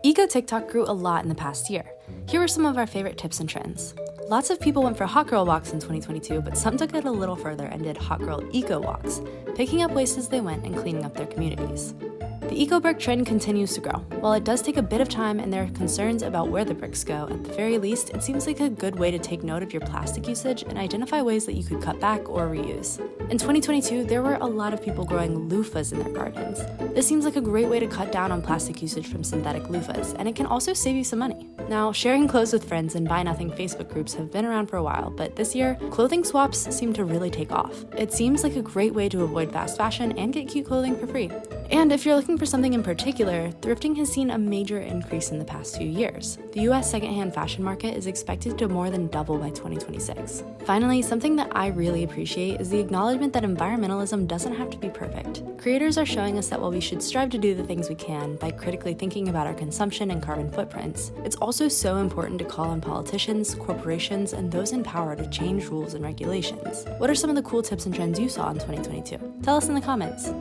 Eco-TikTok grew a lot in the past year. Here are some of our favorite tips and trends. Lots of people went for hot girl walks in 2022, but some took it a little further and did hot girl eco walks, picking up waste as they went and cleaning up their communities. The Ecoberg trend continues to grow. While it does take a bit of time and there are concerns about where the bricks go, at the very least, it seems like a good way to take note of your plastic usage and identify ways that you could cut back or reuse. In 2022, there were a lot of people growing loofahs in their gardens. This seems like a great way to cut down on plastic usage from synthetic loofahs, and it can also save you some money. Now, sharing clothes with friends and Buy Nothing Facebook groups have been around for a while, but this year, clothing swaps seem to really take off. It seems like a great way to avoid fast fashion and get cute clothing for free. And if you're looking for something in particular, thrifting has seen a major increase in the past few years. The US secondhand fashion market is expected to more than double by 2026. Finally, something that I really appreciate is the acknowledgement that environmentalism doesn't have to be perfect. Creators are showing us that while we should strive to do the things we can by critically thinking about our consumption and carbon footprints, it's also so important to call on politicians, corporations, and those in power to change rules and regulations. What are some of the cool tips and trends you saw in 2022? Tell us in the comments.